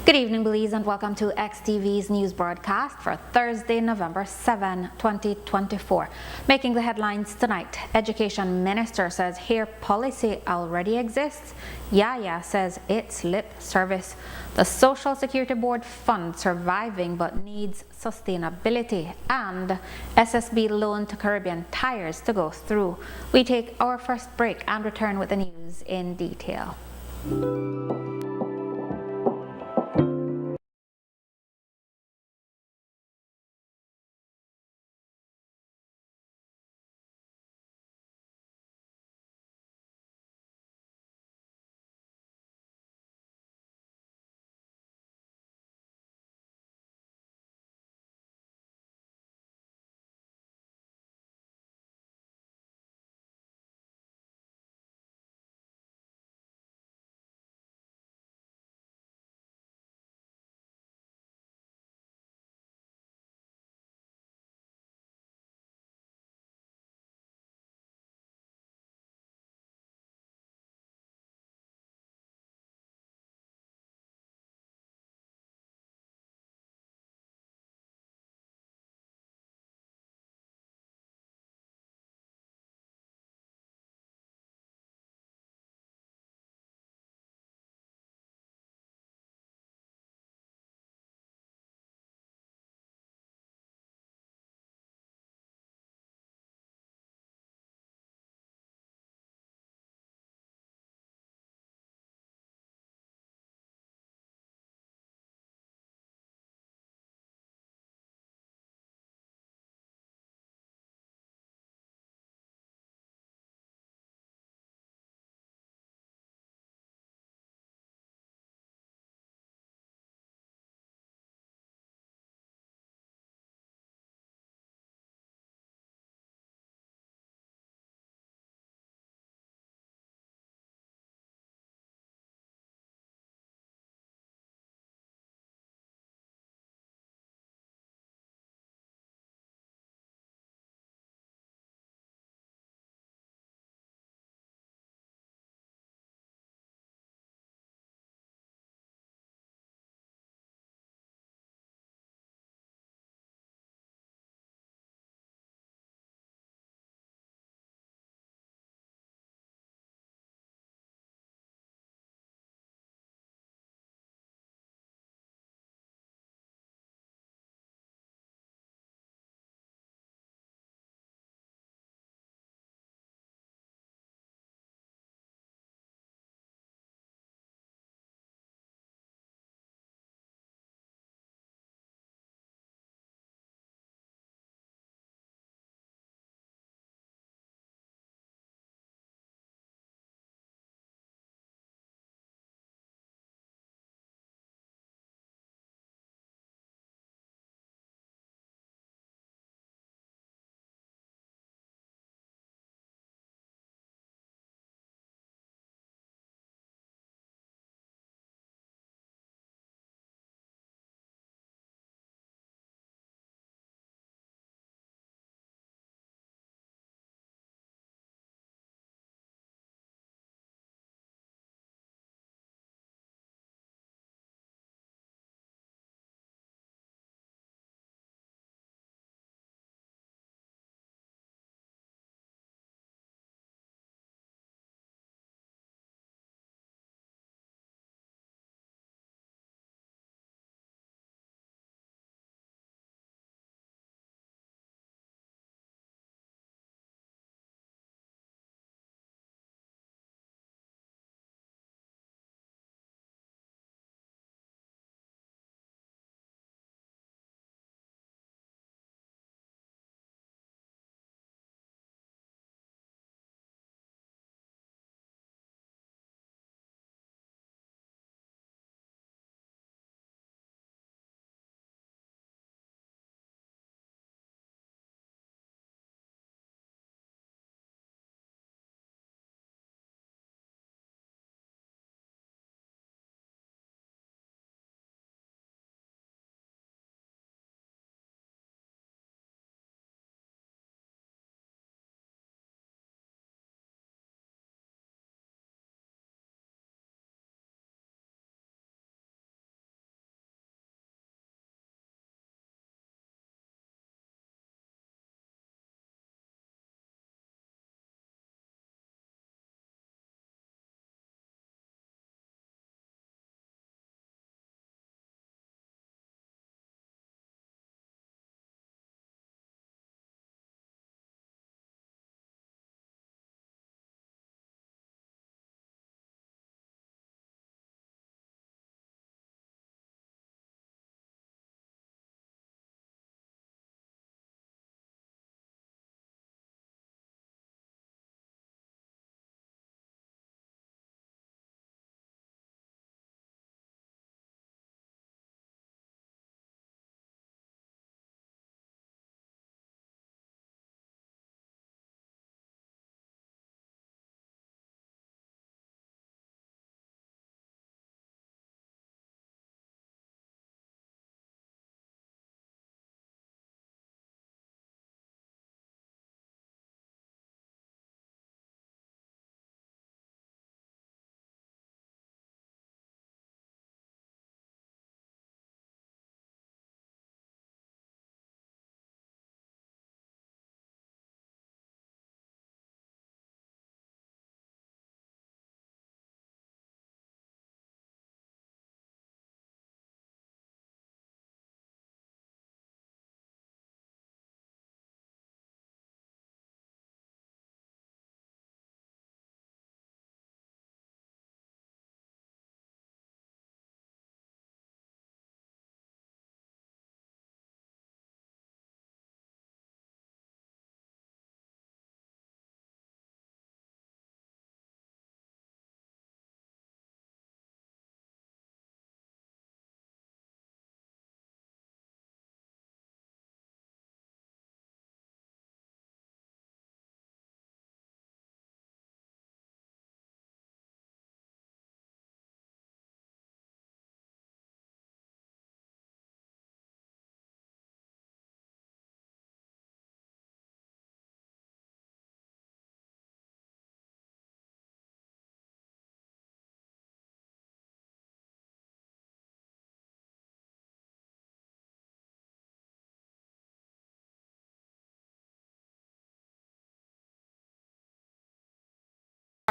Good evening, Belize, and welcome to XTV's news broadcast for Thursday, November 7, 2024. Making the headlines tonight, Education Minister says hair policy already exists. Yaya says it's lip service. The Social Security Board fund surviving but needs sustainability. And SSB loan to Caribbean Tires to go through. We take our first break and return with the news in detail.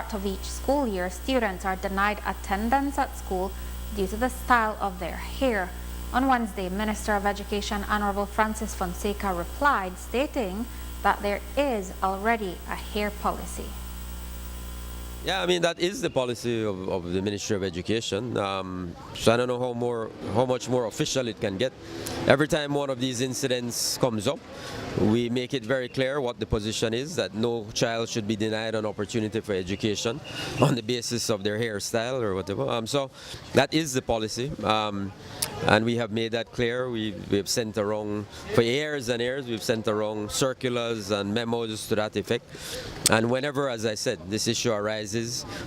start of each school year, students are denied attendance at school due to the style of their hair. On Wednesday, Minister of Education Honorable Francis Fonseca replied, stating that there is already a hair policy. Yeah, I mean, that is the policy of the Ministry of Education. So I don't know how much more official it can get. Every time one of these incidents comes up, we make it very clear what the position is, that no child should be denied an opportunity for education on the basis of their hairstyle or whatever. So that is the policy. And we have made that clear. We've sent around, for years and years, we've sent around circulars and memos to that effect. And whenever, as I said, this issue arises,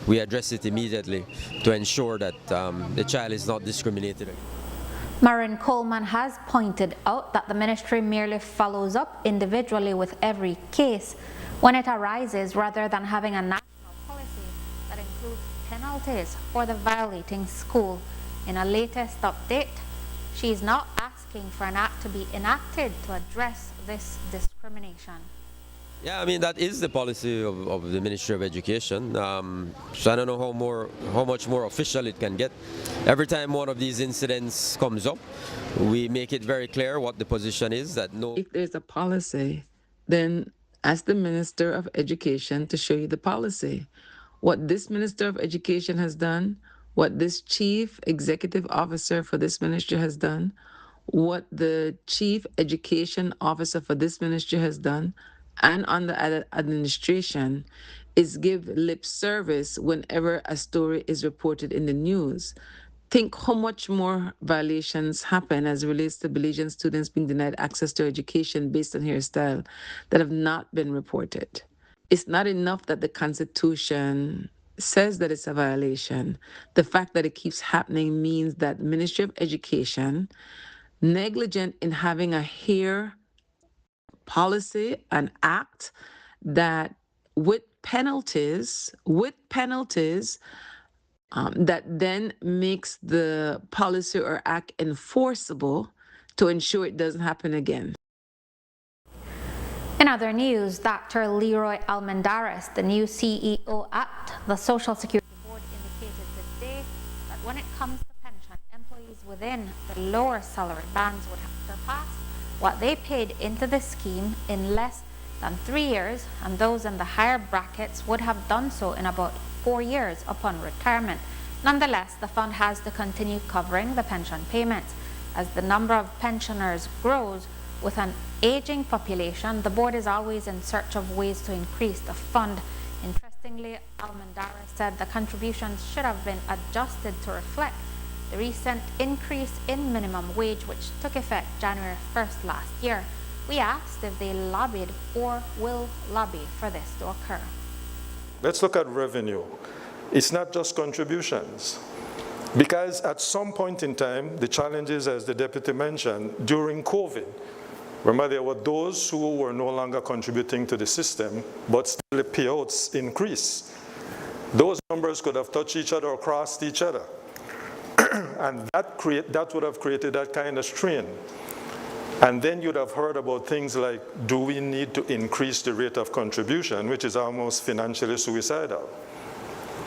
we address it immediately to ensure that the child is not discriminated against. Marin Coleman has pointed out that the ministry merely follows up individually with every case when it arises, rather than having a national policy that includes penalties for the violating school. In a latest update, she is now asking for an act to be enacted to address this discrimination. Yeah, I mean, that is the policy of the Ministry of Education. So I don't know how much more official it can get. Every time one of these incidents comes up, we make it very clear what the position is, that no... If there's a policy, then ask the Minister of Education to show you the policy. What this Minister of Education has done, what this Chief Executive Officer for this ministry has done, what the Chief Education Officer for this ministry has done, and on the administration, is give lip service whenever a story is reported in the news. Think how much more violations happen as it relates to Belizean students being denied access to education based on hairstyle that have not been reported. It's not enough that the Constitution says that it's a violation. The fact that it keeps happening means that Ministry of Education, negligent in having a hair policy, an act that with penalties, that then makes the policy or act enforceable to ensure it doesn't happen again. In other news, Dr. Leroy Almendares, the new CEO at the Social Security Board, indicated today that when it comes to pension, employees within the lower salary bands would have to surpass what they paid into the scheme in less than 3 years, and those in the higher brackets would have done so in about 4 years upon retirement. Nonetheless, the fund has to continue covering the pension payments. As the number of pensioners grows with an aging population, the board is always in search of ways to increase the fund. Interestingly, Almendares said the contributions should have been adjusted to reflect the recent increase in minimum wage, which took effect January 1st last year. We asked if they lobbied or will lobby for this to occur. Let's look at revenue. It's not just contributions. Because at some point in time, the challenges, as the deputy mentioned, during COVID, remember there were those who were no longer contributing to the system, but still the payouts increase. Those numbers could have touched each other or crossed each other. And that would have created that kind of strain. And then you'd have heard about things like, do we need to increase the rate of contribution, which is almost financially suicidal,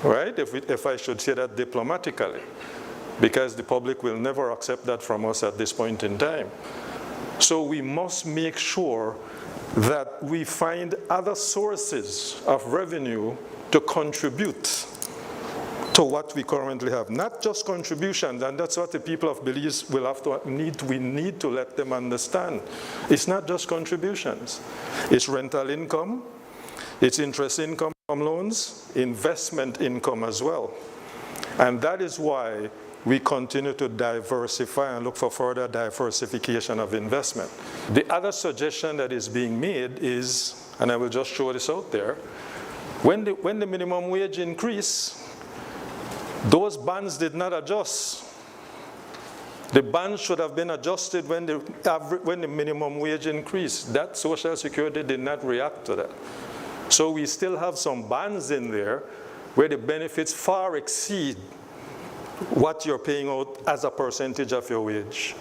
right? If I should say that diplomatically, because the public will never accept that from us at this point in time. So we must make sure that we find other sources of revenue to contribute to what we currently have, not just contributions, and that's what the people of Belize will have to we need to let them understand. It's not just contributions. It's rental income, it's interest income from loans, investment income as well. And that is why we continue to diversify and look for further diversification of investment. The other suggestion that is being made is, and I will just show this out there, when the minimum wage increase, those bands did not adjust. The bands should have been adjusted when the minimum wage increased. That Social Security did not react to that. So we still have some bands in there where the benefits far exceed what you're paying out as a percentage of your wage.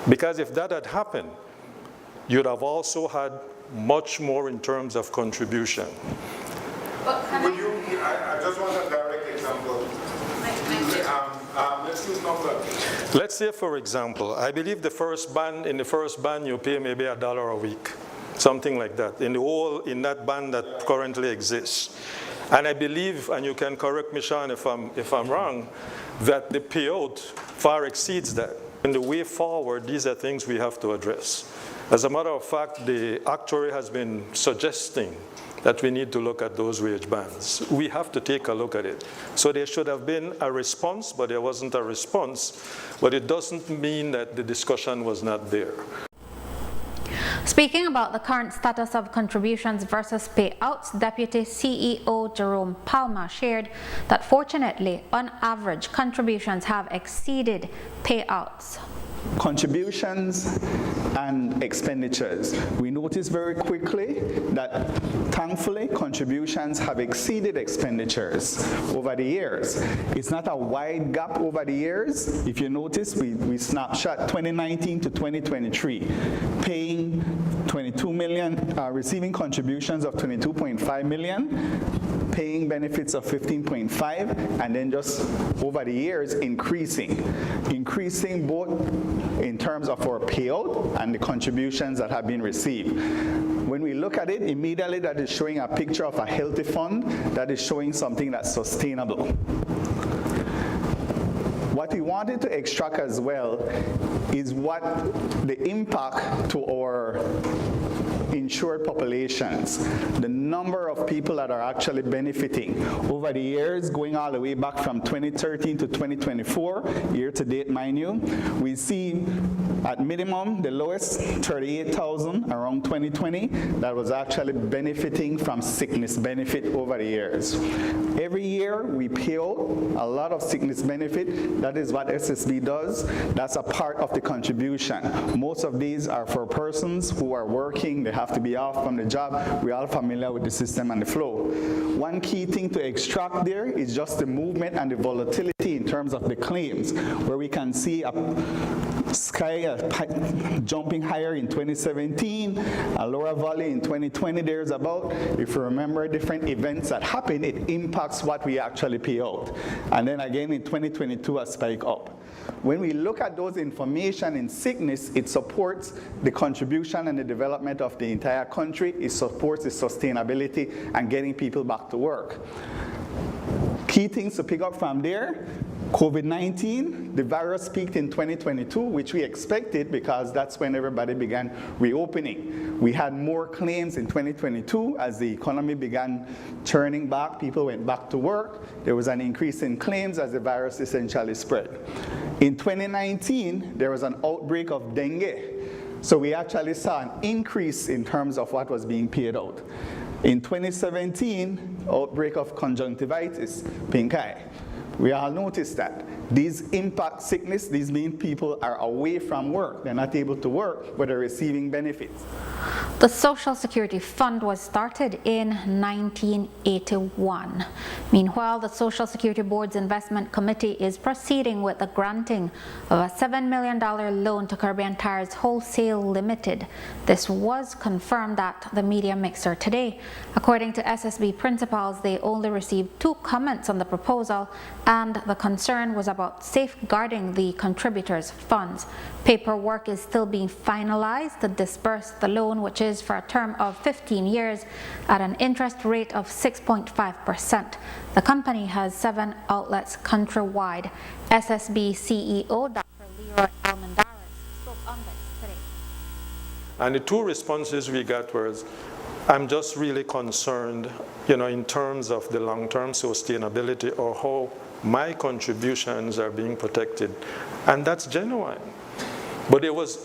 Because if that had happened, you'd have also had much more in terms of contribution. I just want a direct example. Let's use numbers. Let's say, for example, I believe in the first band you pay maybe $1 a week, something like that, in that band that currently exists. And I believe, and you can correct me, Sean, if I'm wrong, that the payout far exceeds that. In the way forward, these are things we have to address. As a matter of fact, the actuary has been suggesting that we need to look at those wage bands. We have to take a look at it. So there should have been a response, but there wasn't a response. But it doesn't mean that the discussion was not there. Speaking about the current status of contributions versus payouts, Deputy CEO Jerome Palmer shared that fortunately, on average, contributions have exceeded payouts. Contributions and expenditures. We noticed very quickly that thankfully contributions have exceeded expenditures over the years. It's not a wide gap over the years. If you notice, we snapshot 2019 to 2023, paying 22 million, receiving contributions of 22.5 million, paying benefits of 15.5, and then just over the years increasing both in terms of our payout and the contributions that have been received. When we look at it, immediately that is showing a picture of a healthy fund that is showing something that's sustainable. What we wanted to extract as well is what the impact to our insured populations, the number of people that are actually benefiting over the years, going all the way back from 2013 to 2024, year to date, mind you, we see at minimum the lowest 38,000 around 2020 that was actually benefiting from sickness benefit over the years. Every year we pay out a lot of sickness benefit. That is what SSB does. That's a part of the contribution. Most of these are for persons who are working. They have to be off from the job. We're all familiar with the system and the flow. One key thing to extract there is just the movement and the volatility in terms of the claims, where we can see a jumping higher in 2017, a lower valley in 2020, there's about, if you remember different events that happen, it impacts what we actually pay out. And then again in 2022, a spike up. When we look at those information in sickness, it supports the contribution and the development of the entire country. It supports the sustainability and getting people back to work. Key things to pick up from there: COVID-19, the virus peaked in 2022, which we expected because that's when everybody began reopening. We had more claims in 2022 as the economy began turning back, people went back to work. There was an increase in claims as the virus essentially spread. In 2019, there was an outbreak of dengue. So we actually saw an increase in terms of what was being paid out. In 2017, outbreak of conjunctivitis, pink eye. We all noticed that. These impact sickness, these mean people are away from work. They're not able to work, but they're receiving benefits. The Social Security Fund was started in 1981. Meanwhile, the Social Security Board's Investment Committee is proceeding with the granting of a $7 million loan to Caribbean Tires Wholesale Limited. This was confirmed at the media mixer today. According to SSB principals, they only received 2 comments on the proposal, and the concern was about safeguarding the contributors' funds. Paperwork is still being finalized to disperse the loan, which is for a term of 15 years at an interest rate of 6.5%. The company has 7 outlets countrywide. SSB CEO Dr. Leroy Almendarez spoke on this today. And the 2 responses we got was, I'm just really concerned, in terms of the long-term sustainability or how my contributions are being protected. And that's genuine. But there was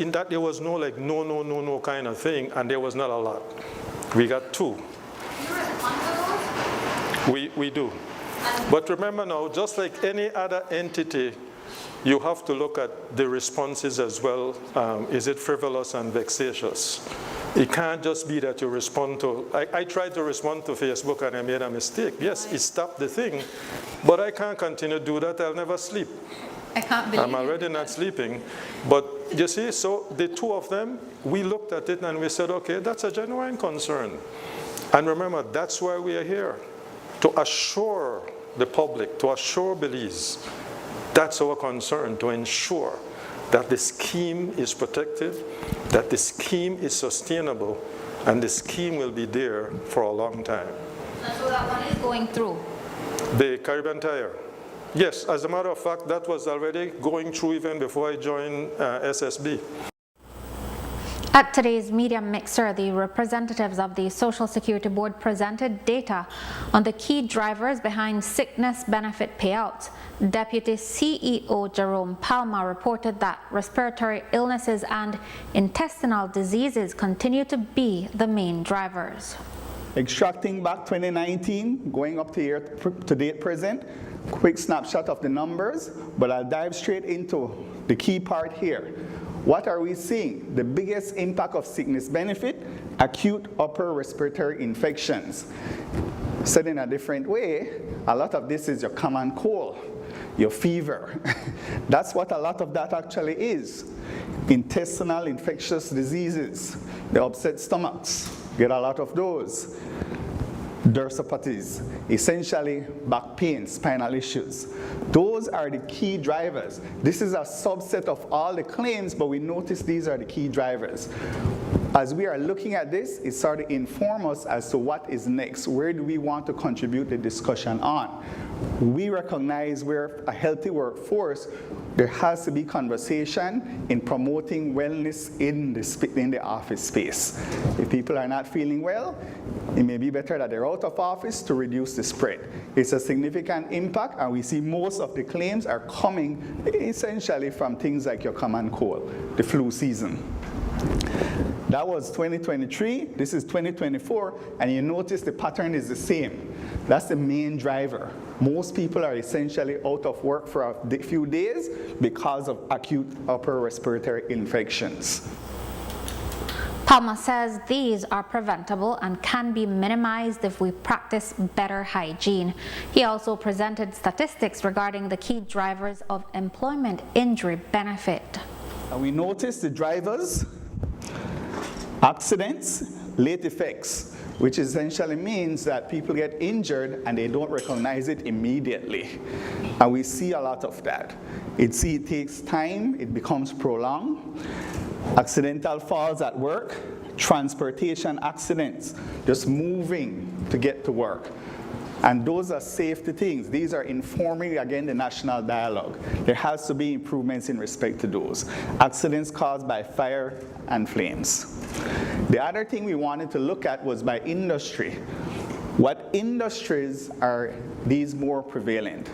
no like no kind of thing, and there was not a lot. We got 2. You respond to those? We do. But remember now, just like any other entity, you have to look at the responses as well. Is it frivolous and vexatious? It can't just be that you respond to, I tried to respond to Facebook and I made a mistake. Yes, it stopped the thing, but I can't continue to do that. I'll never sleep. I can't believe I'm already not sleeping. But you see, so the 2 of them, we looked at it and we said, okay, that's a genuine concern. And remember, that's why we are here. to assure the public, to assure Belize, that's our concern, to ensure that the scheme is protected, that the scheme is sustainable, and the scheme will be there for a long time. And so that one is going through? The Caribbean Tire. Yes, as a matter of fact, that was already going through even before I joined SSB. At today's media mixer, the representatives of the Social Security Board presented data on the key drivers behind sickness benefit payouts. Deputy CEO Jerome Palma reported that respiratory illnesses and intestinal diseases continue to be the main drivers. Extracting back 2019, going up to date present, quick snapshot of the numbers, but I'll dive straight into the key part here. What are we seeing? The biggest impact of sickness benefit, acute upper respiratory infections. Said in a different way, a lot of this is your common cold, your fever. That's what a lot of that actually is. Intestinal infectious diseases, the upset stomachs, get a lot of those. Dorsopathies, essentially back pain, spinal issues. Those are the key drivers. This is a subset of all the claims, but we notice these are the key drivers. As we are looking at this, it started to inform us as to what is next. Where do we want to contribute the discussion on? We recognize we're a healthy workforce. There has to be conversation in promoting wellness in the office space. If people are not feeling well, it may be better that they're out of office to reduce the spread. It's a significant impact, and we see most of the claims are coming essentially from things like your common cold, the flu season. That was 2023, this is 2024, and you notice the pattern is the same. That's the main driver. Most people are essentially out of work for a few days because of acute upper respiratory infections. Palma says these are preventable and can be minimized if we practice better hygiene. He also presented statistics regarding the key drivers of employment injury benefit. And we notice the drivers, accidents, late effects, which essentially means that people get injured and they don't recognize it immediately. And we see a lot of that. It takes time, it becomes prolonged. Accidental falls at work, transportation accidents, just moving to get to work. And those are safety things. These are informing, again, the national dialogue. There has to be improvements in respect to those. Accidents caused by fire and flames. The other thing we wanted to look at was by industry. What industries are these more prevalent?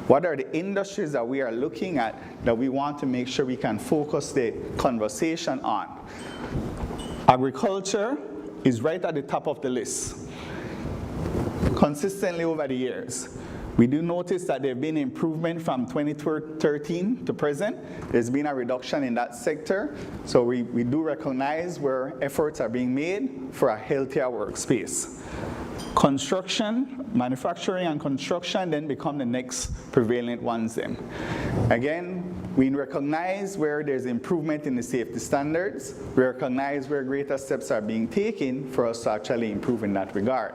What are the industries that we are looking at that we want to make sure we can focus the conversation on? Agriculture is right at the top of the list. Consistently over the years, we do notice that there have been improvement from 2013 to present. There's been a reduction in that sector, so we do recognize where efforts are being made for a healthier workspace. Construction, manufacturing and construction then become the next prevalent ones then. Again, we recognize where there's improvement in the safety standards. We recognize where greater steps are being taken for us to actually improve in that regard.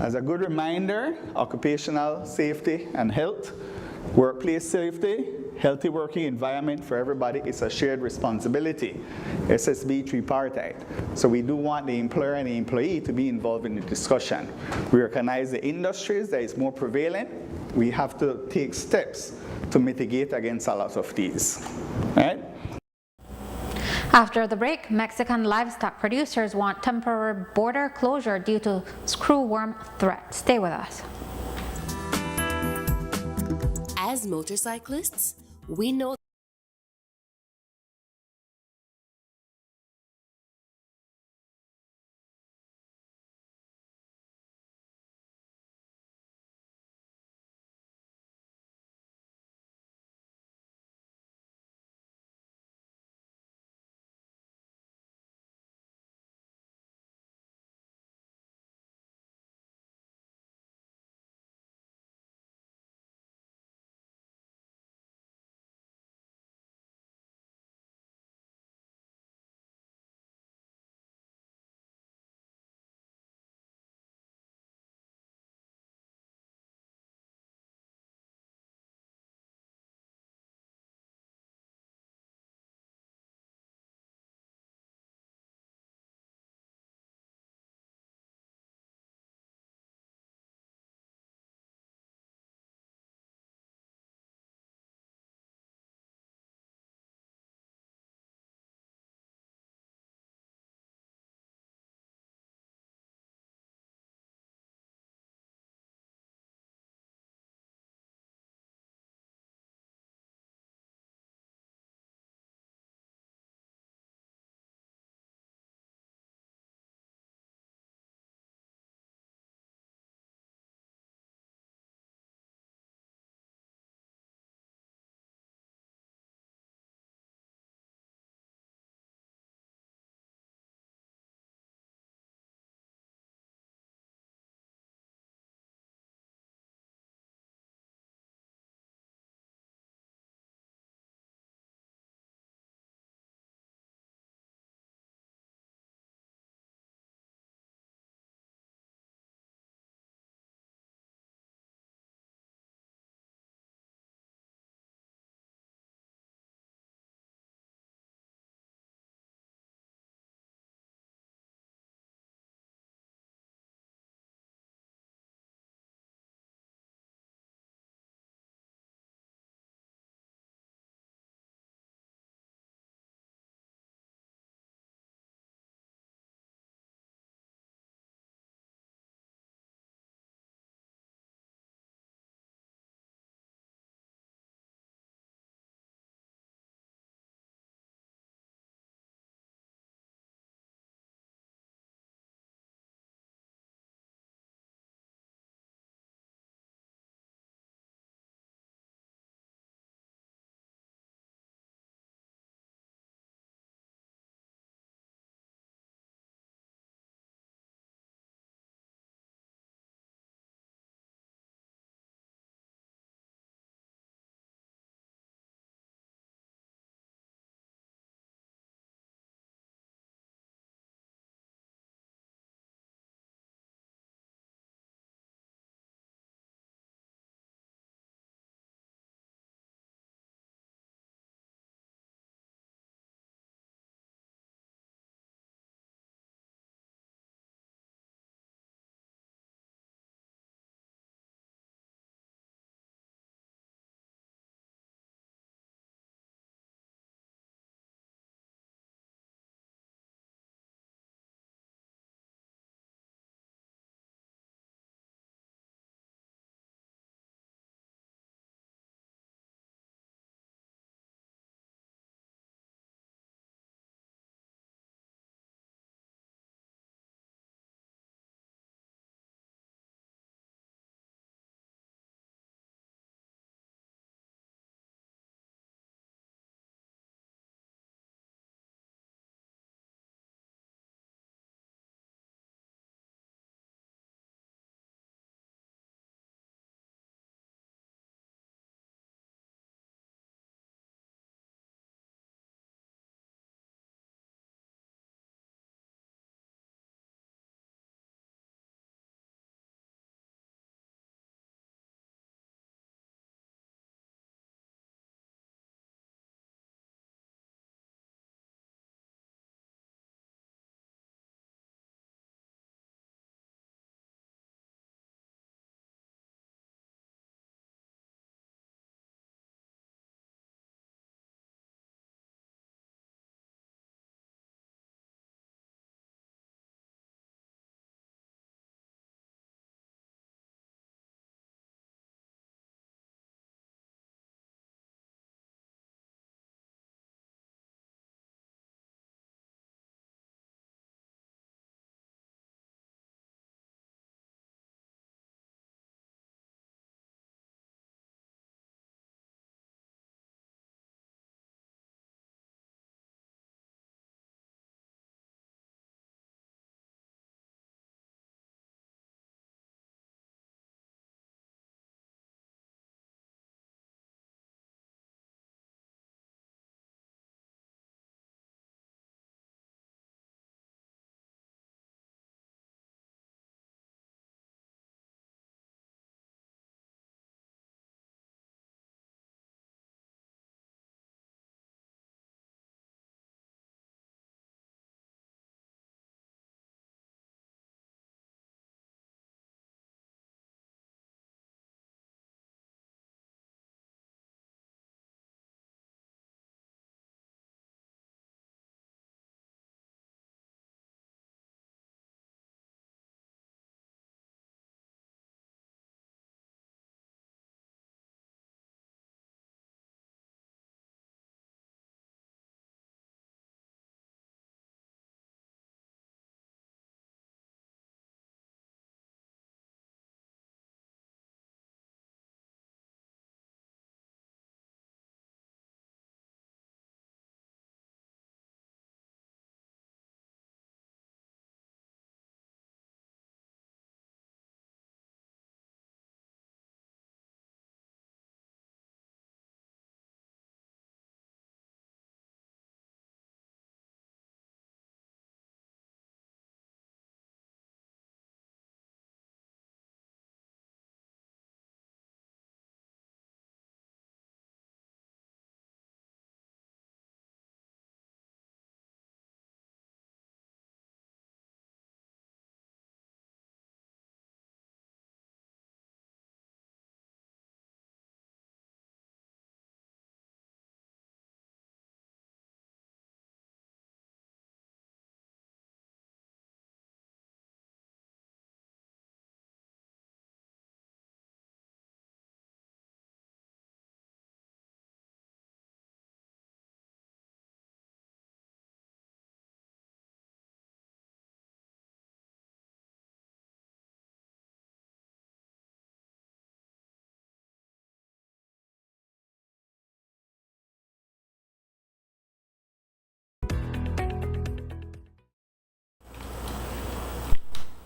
As a good reminder, occupational safety and health, workplace safety, healthy working environment for everybody is a shared responsibility. SSB tripartite. So we do want the employer and the employee to be involved in the discussion. We recognize the industries that is more prevalent. We have to take steps to mitigate against a lot of these. All right? After the break, Mexican livestock producers want temporary border closure due to screwworm threat. Stay with us. As motorcyclists, we know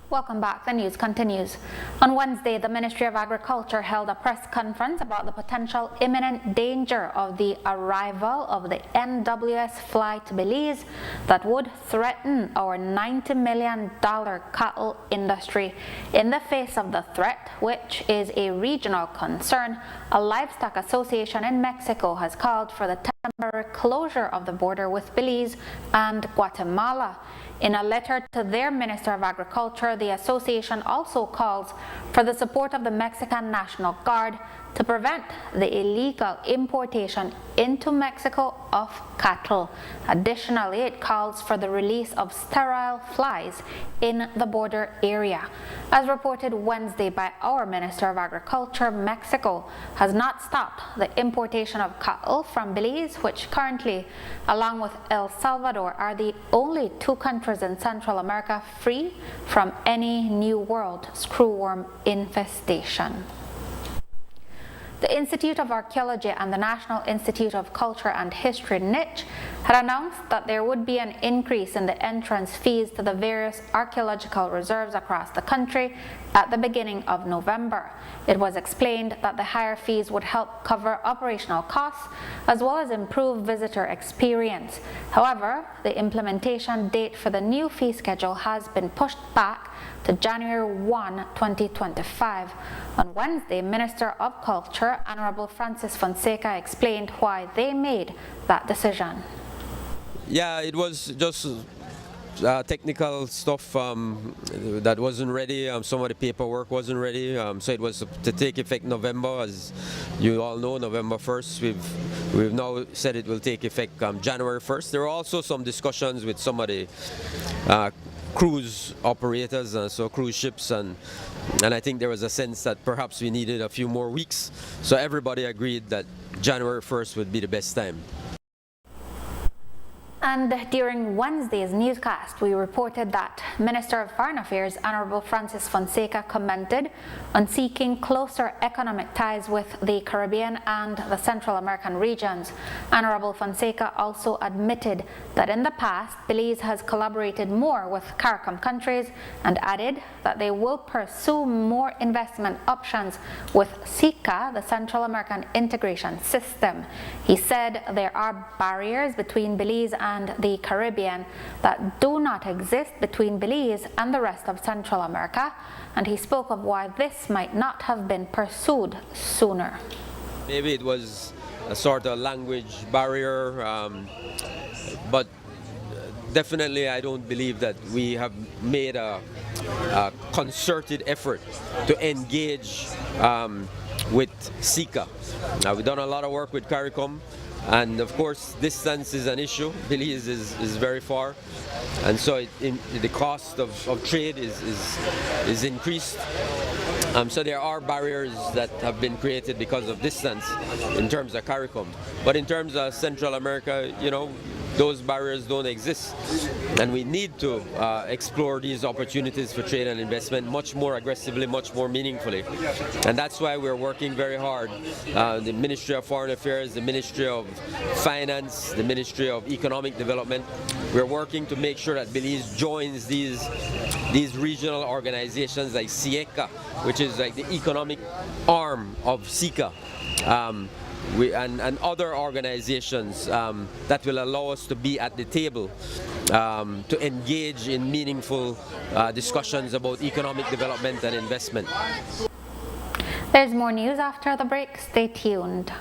Welcome back. The news continues. On Wednesday, the Ministry of Agriculture held a press conference about the potential imminent danger of the arrival of the NWS fly to Belize that would threaten our $90 million cattle industry. In the face of the threat, which is a regional concern, a livestock association in Mexico has called for the temporary closure of the border with Belize and Guatemala. In a letter to their Minister of Agriculture, the association also calls for the support of the Mexican National Guard to prevent the illegal importation into Mexico of cattle. Additionally, it calls for the release of sterile flies in the border area. As reported Wednesday by our Minister of Agriculture, Mexico has not stopped the importation of cattle from Belize, which currently, along with El Salvador, are the only two countries in Central America free from any New World screwworm infestation. The Institute of Archaeology and the National Institute of Culture and History, NICH, had announced that there would be an increase in the entrance fees to the various archaeological reserves across the country at the beginning of November. It was explained that the higher fees would help cover operational costs as well as improve visitor experience. However, the implementation date for the new fee schedule has been pushed back to January 1, 2025. On Wednesday, Minister of Culture, Honorable Francis Fonseca, explained why they made that decision. Yeah, it was just technical stuff that wasn't ready. Some of the paperwork wasn't ready, so it was to take effect November. As you all know, November 1st. We've now said it will take effect January 1st. There were also some discussions with some of the cruise operators, so cruise ships, and I think there was a sense that perhaps we needed a few more weeks. So everybody agreed that January 1st would be the best time. And during Wednesday's newscast, we reported that Minister of Foreign Affairs, Honorable Francis Fonseca, commented on seeking closer economic ties with the Caribbean and the Central American regions. Honorable Fonseca also admitted that in the past, Belize has collaborated more with CARICOM countries and added that they will pursue more investment options with SICA, the Central American Integration System. He said there are barriers between Belize and the Caribbean that do not exist between Belize and the rest of Central America, and he spoke of why this might not have been pursued sooner. Maybe it was a sort of language barrier, but definitely I don't believe that we have made a concerted effort to engage with SICA. Now, we've done a lot of work with CARICOM, and of course distance is an issue. Belize is very far, and so the cost of trade is increased. So there are barriers that have been created because of distance in terms of CARICOM. But in terms of Central America, you know, those barriers don't exist. And we need to explore these opportunities for trade and investment much more aggressively, much more meaningfully. And that's why we're working very hard. The Ministry of Foreign Affairs, the Ministry of Finance, the Ministry of Economic Development, we're working to make sure that Belize joins these regional organizations like SIECA, which is like the economic arm of SICA. And other organizations that will allow us to be at the table to engage in meaningful discussions about economic development and investment. There's more news after the break. Stay tuned.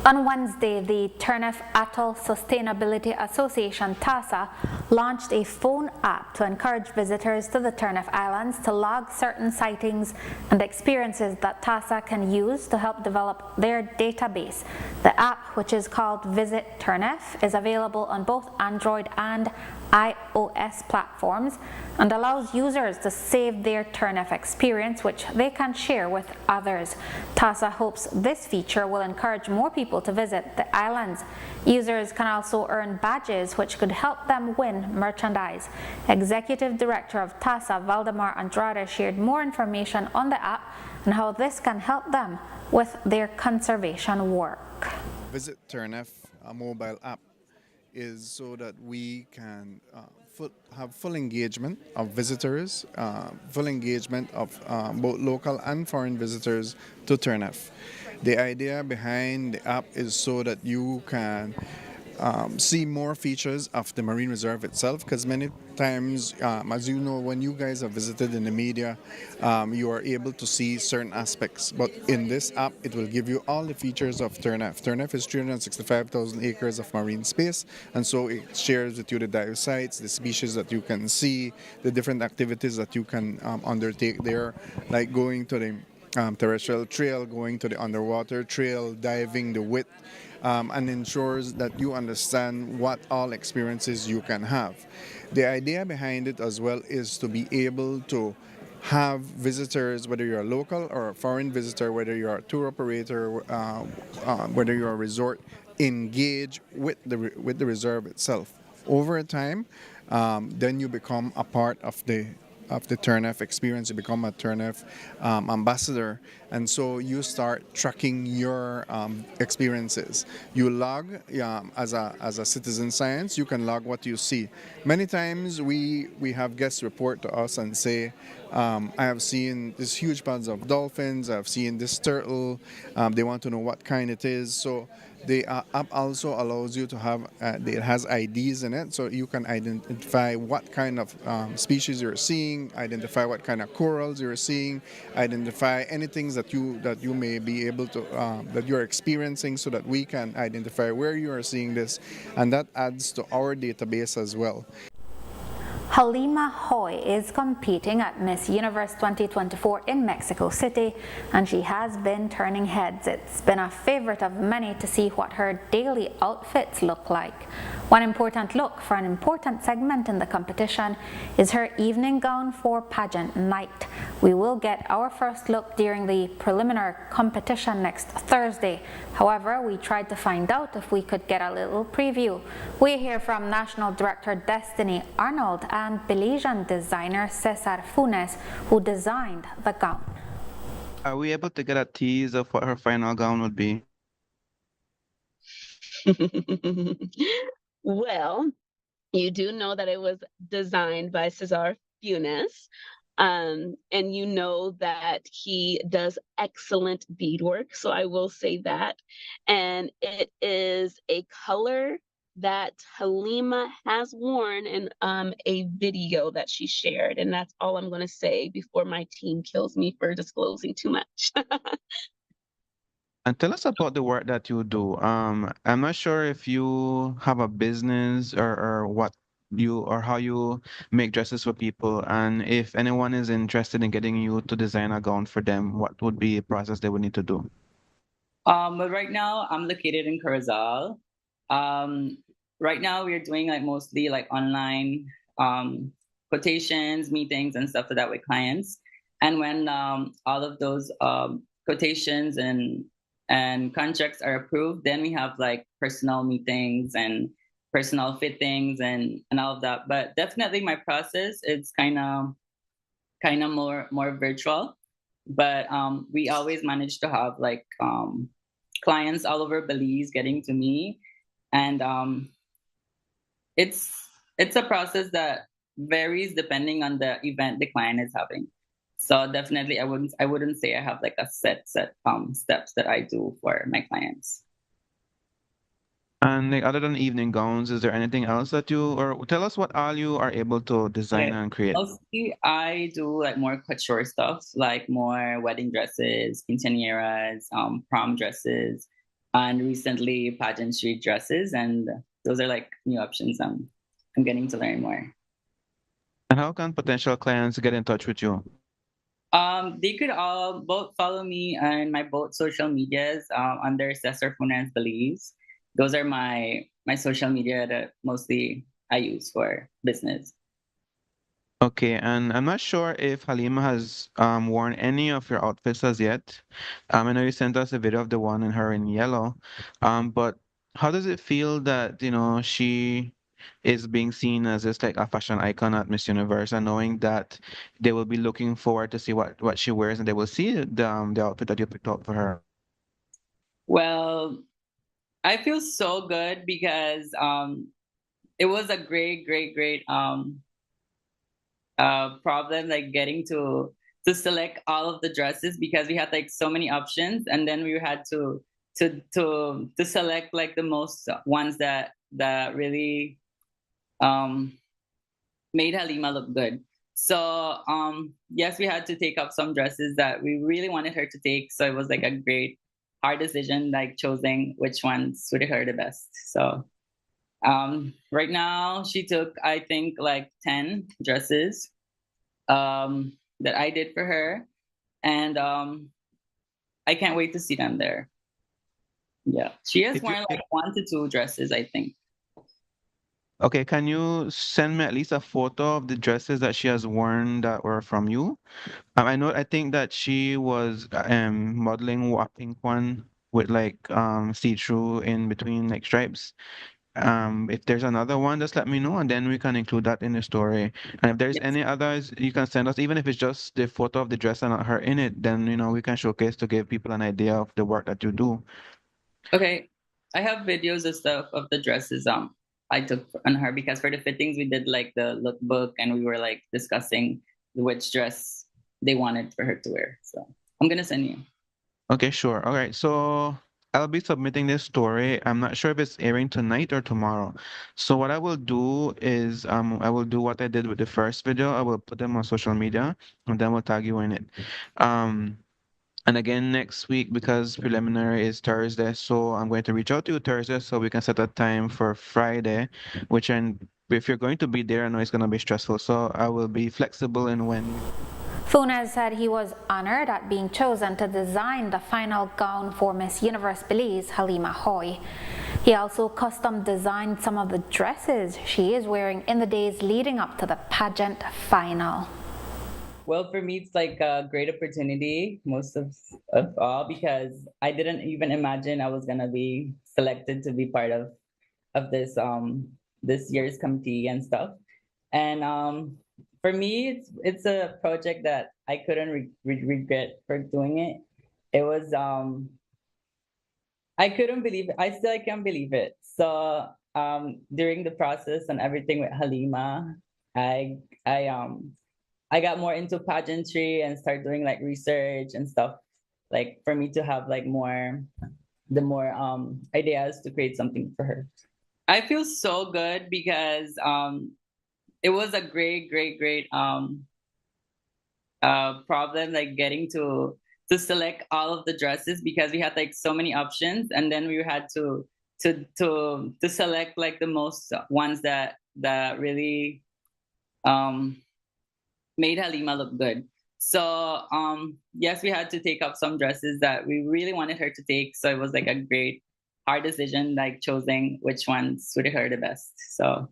On Wednesday, the Turnef Atoll Sustainability Association, TASA, launched a phone app to encourage visitors to the Turnef Islands to log certain sightings and experiences that TASA can use to help develop their database. The app, which is called Visit Turnef, is available on both Android and iOS platforms and allows users to save their Turnef experience, which they can share with others. TASA hopes this feature will encourage more people to visit the islands. Users can also earn badges which could help them win merchandise. Executive Director of TASA, Valdemar Andrade, shared more information on the app and how this can help them with their conservation work. Visit Turnef, a mobile app, is so that we can have full engagement of visitors, full engagement of both local and foreign visitors to Turnef. The idea behind the app is so that you can see more features of the marine reserve itself, because many times, as you know, when you guys have visited in the media, you are able to see certain aspects, but in this app it will give you all the features of Turnef. Turnef is 365,000 acres of marine space, and so it shares with you the dive sites, the species that you can see, the different activities that you can undertake there, like going to the terrestrial trail, going to the underwater trail, diving the width, and ensures that you understand what all experiences you can have. The idea behind it as well is to be able to have visitors, whether you're a local or a foreign visitor, whether you're a tour operator, whether you're a resort, engage with the reserve itself. Over time, then you become a part of the Turnef experience. You become a Turnef ambassador, and so you start tracking your experiences. You log as a citizen science. You can log what you see. Many times we have guests report to us and say, I have seen this huge bands of dolphins. I've seen this turtle. They want to know what kind it is. So the app also allows you to have, it has IDs in it, so you can identify what kind of species you're seeing, identify what kind of corals you're seeing, identify anything that you may be able to, that you're experiencing, so that we can identify where you are seeing this, and that adds to our database as well. Halima Hoy is competing at Miss Universe 2024 in Mexico City, and she has been turning heads. It's been a favorite of many to see what her daily outfits look like. One important look for an important segment in the competition is her evening gown for pageant night. We will get our first look during the preliminary competition next Thursday. However, we tried to find out if we could get a little preview. We hear from National Director Destiny Arnold and Belizean designer Cesar Funes, who designed the gown. Are we able to get a tease of what her final gown would be? Well, you do know that it was designed by Cesar Funes, and you know that he does excellent beadwork, so I will say that. And it is a color that Halima has worn in a video that she shared, and that's all I'm going to say before my team kills me for disclosing too much. And tell us about the work that you do. I'm not sure if you have a business or what you or how you make dresses for people, and if anyone is interested in getting you to design a gown for them, what would be the process they would need to do? But right now I'm located in Corozal. Right now we're doing like mostly like online quotations, meetings, and stuff like that with clients. And when all of those quotations and contracts are approved, then we have like personal meetings and personal fittings and all of that. But definitely my process is kind of more virtual. But we always manage to have like clients all over Belize getting to me, and it's a process that varies depending on the event the client is having. So definitely, I wouldn't say I have like a set steps that I do for my clients. And like, other than evening gowns, is there anything else that you, or tell us what all you are able to design and create? Mostly, I do like more couture stuff, like more wedding dresses, quinceañeras, prom dresses, and recently pageantry dresses, and those are like new options I'm getting to learn more. And how can potential clients get in touch with you? They could all both follow me on my both social medias under Cesar Funes Belize. Those are my social media that mostly I use for business. Okay, and I'm not sure if Halima has worn any of your outfits as yet. I know you sent us a video of the one in her in yellow. But how does it feel that, she is being seen as just like a fashion icon at Miss Universe, and knowing that they will be looking forward to see what she wears, and they will see the outfit that you picked out for her. Well, I feel so good because it was a great problem, like getting to select all of the dresses, because we had like so many options, and then we had to select like the most ones that really made Halima look good. So yes, we had to take up some dresses that we really wanted her to take. So it was like a great hard decision, like choosing which ones suited her the best. So right now she took, I think, like 10 dresses that I did for her, and I can't wait to see them there. Yeah, she has If you worn like 1 to 2 dresses, I think. Okay, can you send me at least a photo of the dresses that she has worn that were from you? I think that she was modeling a pink one with like see-through in between like stripes. If there's another one, just let me know, and then we can include that in the story. And if there's Yes. any others, you can send us, even if it's just the photo of the dress and not her in it, then we can showcase to give people an idea of the work that you do. Okay, I have videos and stuff of the dresses I took on her, because for the fittings we did like the lookbook, and we were like discussing which dress they wanted for her to wear. So I'm gonna send you. Okay, sure. All right. So I'll be submitting this story. I'm not sure if it's airing tonight or tomorrow. So what I will do is I will do what I did with the first video. I will put them on social media, and then we'll tag you in it. Um and again next week, because preliminary is Thursday, so I'm going to reach out to you Thursday so we can set a time for Friday, which, and if you're going to be there, I know it's going to be stressful, so I will be flexible in when. Funes said he was honored at being chosen to design the final gown for Miss Universe Belize, Halima Hoy. He also custom designed some of the dresses she is wearing in the days leading up to the pageant final. Well, for me, it's like a great opportunity, most of all, because I didn't even imagine I was gonna be selected to be part of this year's committee and stuff. And for me, it's a project that I couldn't regret for doing it. It was I couldn't believe it. I still can't believe it. So during the process and everything with Halima, I I um I got more into pageantry and started doing like research and stuff, like for me to have like more ideas to create something for her. I feel so good because it was a great problem, like getting to select all of the dresses, because we had like so many options, and then we had to select like the most ones that really made Halima look good. So yes, we had to take up some dresses that we really wanted her to take. So it was like a great hard decision, like choosing which ones suited her the best. So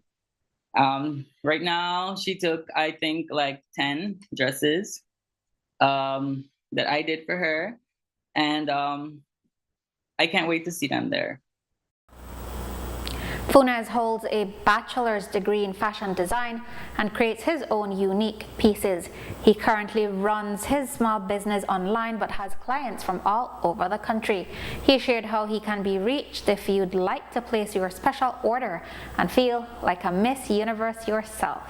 right now she took, I think, like 10 dresses that I did for her, and I can't wait to see them there. Funes holds a bachelor's degree in fashion design and creates his own unique pieces. He currently runs his small business online but has clients from all over the country. He shared how he can be reached if you'd like to place your special order and feel like a Miss Universe yourself.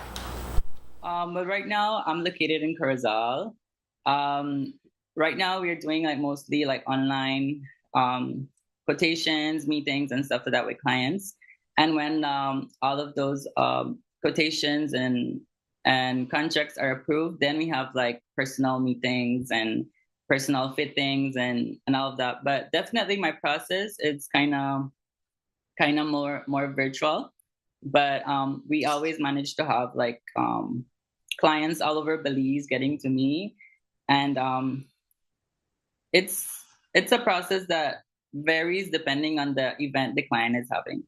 But right now I'm located in Corozal. Right now we're doing like mostly like online quotations, meetings, and stuff like that with clients. And when all of those quotations and contracts are approved, then we have like personal meetings and personal fittings and all of that. But definitely my process is kind of more virtual. But we always manage to have like clients all over Belize getting to me, and it's it's a process that varies depending on the event the client is having.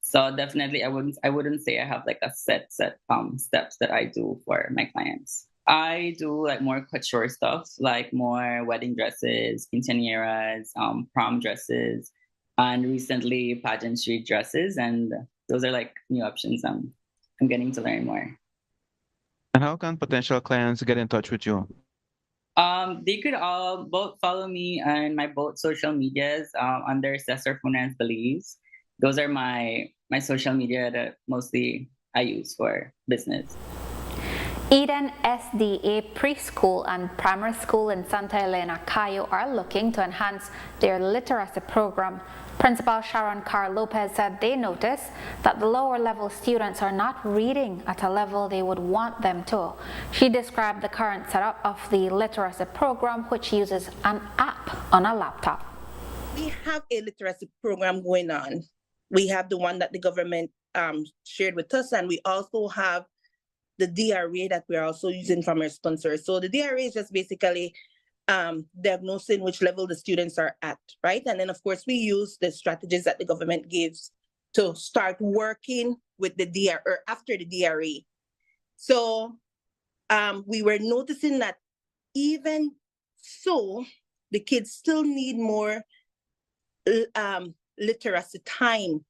So definitely I wouldn't say I have like a set steps that I do for my clients. I do like more couture stuff, like more wedding dresses, quinceañeras, prom dresses, and recently pageantry dresses, and those are like new options I'm getting to learn more. And how can potential clients get in touch with you? They could all both follow me on my both social medias under Cesar Funes Belize. Those are my social media that mostly I use for business. Eden SDA Preschool and Primary School in Santa Elena, Cayo are looking to enhance their literacy program. Principal Sharon Carr Lopez said they noticed that the lower level students are not reading at a level they would want them to. She described the current setup of the literacy program, which uses an app on a laptop. We have a literacy program going on. We have the one that the government shared with us, and we also have the DRA that we're also using from our sponsors. So the DRA is just basically diagnosing which level the students are at, right? And then of course we use the strategies that the government gives to start working with the DRA or after the DRA. So we were noticing that even so, the kids still need more literacy time.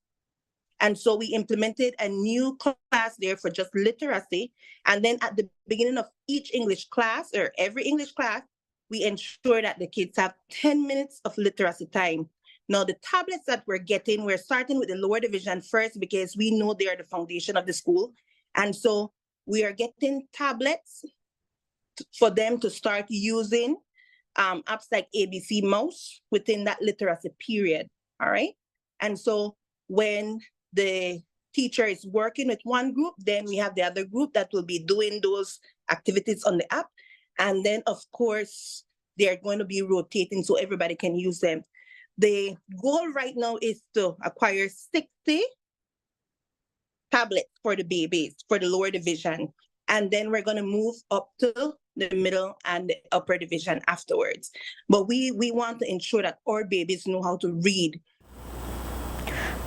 And so we implemented a new class there for just literacy. And then at the beginning of each English class or every English class, we ensure that the kids have 10 minutes of literacy time. Now, the tablets that we're getting, we're starting with the lower division first because we know they are the foundation of the school. And so we are getting tablets for them to start using apps like ABC Mouse within that literacy period, all right? And so when the teacher is working with one group, then we have the other group that will be doing those activities on the app. And then, of course, they're going to be rotating so everybody can use them. The goal right now is to acquire 60 tablets for the babies, for the lower division. And then we're going to move up to the middle and the upper division afterwards. But we want to ensure that our babies know how to read.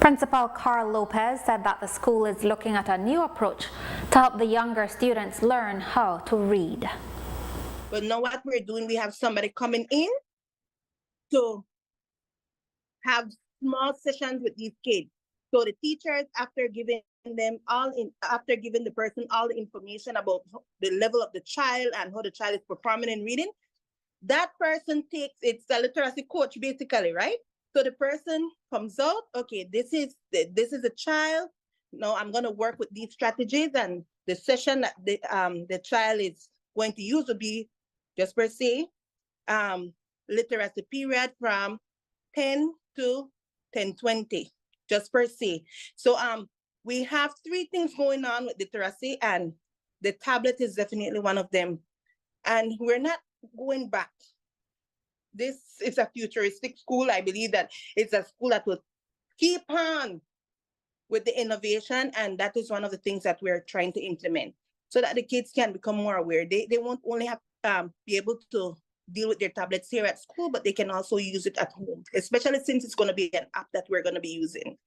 Principal Carl Lopez said that the school is looking at a new approach to help the younger students learn how to read. But now what we're doing, we have somebody coming in to have small sessions with these kids. So the teachers, after giving the person all the information about the level of the child and how the child is performing in reading, that person it's a literacy coach basically, right? So the person comes out, okay, this is a child. Now I'm going to work with these strategies, and the session that the child is going to use will be just per se literacy period from 10 to 10:20, just per se. So we have 3 things going on with literacy, and the tablet is definitely one of them. And we're not going back. This is a futuristic school. I believe that it's a school that will keep on with the innovation, and that is one of the things that we're trying to implement so that the kids can become more aware. They won't only have be able to deal with their tablets here at school, but they can also use it at home, especially since it's going to be an app that we're going to be using.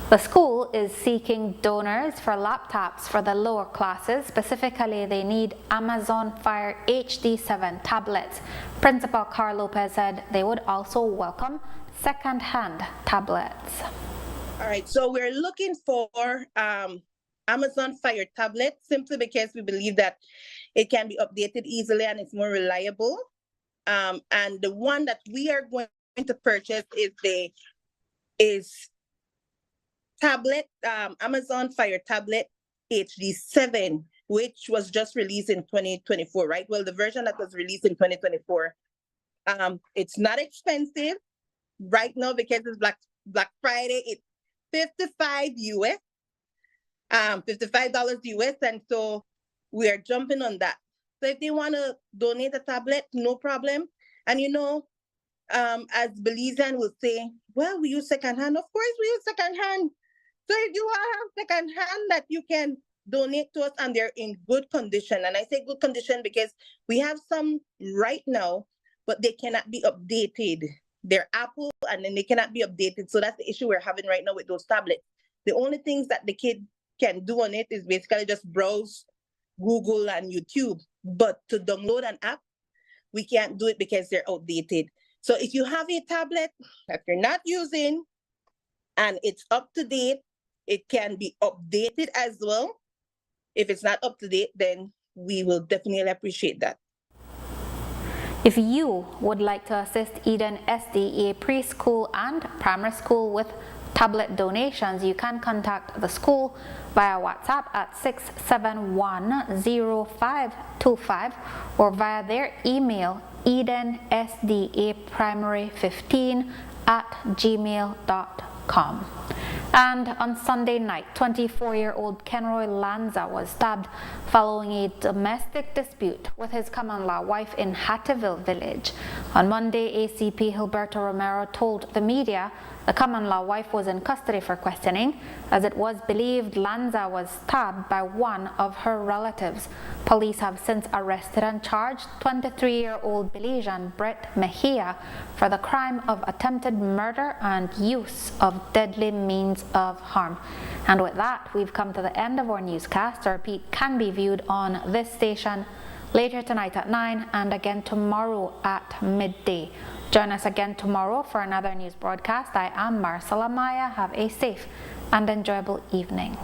The school is seeking donors for laptops for the lower classes. Specifically, they need Amazon Fire HD7 tablets. Principal Carl Lopez said they would also welcome second-hand tablets. All right, so we're looking for Amazon Fire tablets simply because we believe that it can be updated easily and it's more reliable. And the one that we are going to purchase is tablet, Amazon Fire Tablet HD7, which was just released in 2024, right? Well, the version that was released in 2024, it's not expensive right now because it's Black Friday. It's $55 US, $55 US, and so we are jumping on that. So if they want to donate a tablet, no problem. And as Belizean will say, well, we use secondhand. Of course, we use secondhand. So if you have secondhand that you can donate to us and they're in good condition, and I say good condition because we have some right now, but they cannot be updated. They're Apple and then they cannot be updated. So that's the issue we're having right now with those tablets. The only things that the kid can do on it is basically just browse Google and YouTube. But to download an app, we can't do it because they're outdated. So if you have a tablet that you're not using and it's up to date, it can be updated as well. If it's not up to date, then we will definitely appreciate that. If you would like to assist Eden SDA preschool and primary school with tablet donations, you can contact the school via WhatsApp at 6710525 or via their email edensdaprimary15@gmail.com. And on Sunday night, 24-year-old Kenroy Lanza was stabbed following a domestic dispute with his common-law wife in Hattieville village. On Monday, ACP Gilberto Romero told the media the common-law wife was in custody for questioning, as it was believed Lanza was stabbed by one of her relatives. Police have since arrested and charged 23-year-old Belizean Brett Mejia for the crime of attempted murder and use of deadly means of harm. And with that, we've come to the end of our newscast. A repeat can be viewed on this station later tonight at 9 and again tomorrow at midday. Join us again tomorrow for another news broadcast. I am Marisol Amaya. Have a safe and enjoyable evening.